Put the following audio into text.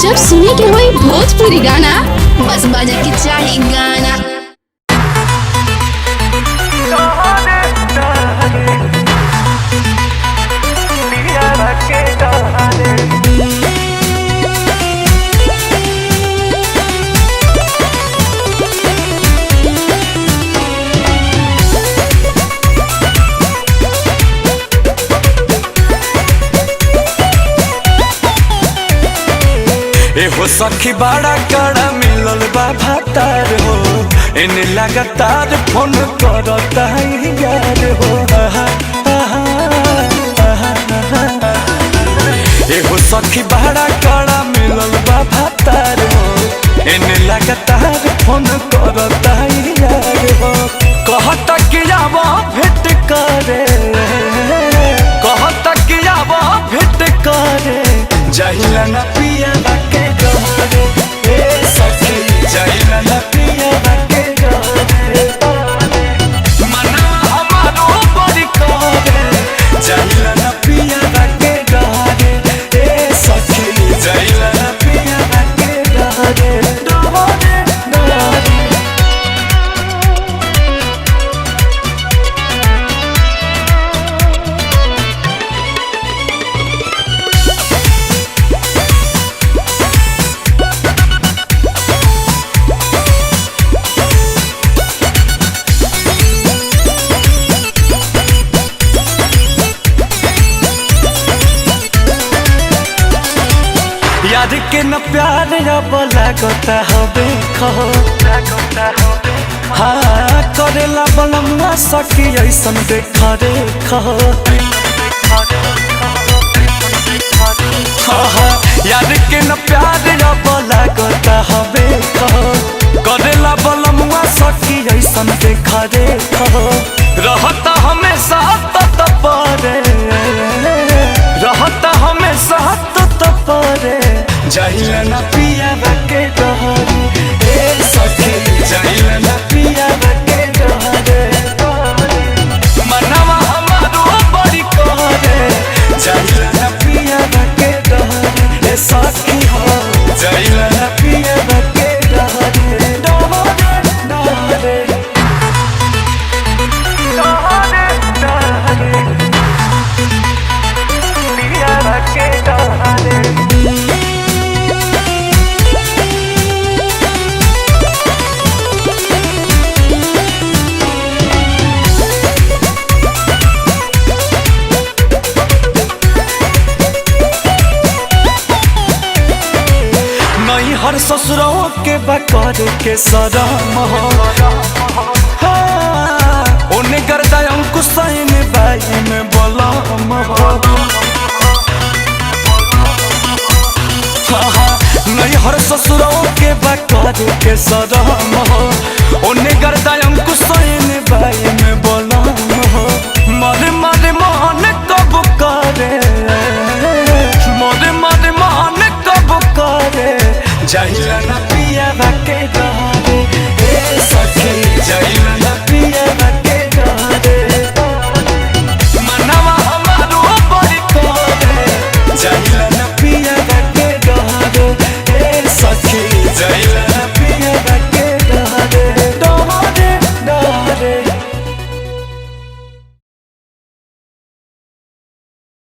जब सुने के होई भोजपुरी गाना बस बजे के चाही गाना। एहो सखी बड़ा कड़ा मिलल बा भातार हो, एने लगातार फोन करता है यार हो। एहो सखी बड़ा कड़ा मिलल बा भातार हो, एने लगातार फोन करता है यार हो। कहता कि आवा भेंट करे, कहता कि आवा भेंट करे, जाहिला ना पिया बाके डरे, ए सखी जाहिला ना पिया बाके डरे। मना हमारो बड़ी करे, जाहिला ना पिया बाके डरे, ए सखी जाहिला ना पिया बाके डरे, डरे डरे। यार के न प्यार अब लागता हबे खहो, हाँ करेला बलमुआ सखी ऐसन देखा रे खहो। यार के न प्यार अब लागता हबे खहो, करेला बलमुआ सखी ऐसन देखा रे खहो। रहता हमेशा तत परे, रहता हमेशा तत परे, जाहिला ना पिया बाके डरे, ए सखी जाहिला ना पिया बाके डरे। मनवा हमारो बड़ी करे, जाहिला ना पिया बाके डरे, ए सखी हो जाहिला ना पिया बाके डरे, डरे डरे। पिया बाके डरे। हर ससुरों के बकर के सरम हो, ओने गर्दा अंकुश में बाई में बलम हो। नहीं हर ससुरों के बकर के सरम हो, ओने गर्दा अंकुश में बाई में बलम हो। मर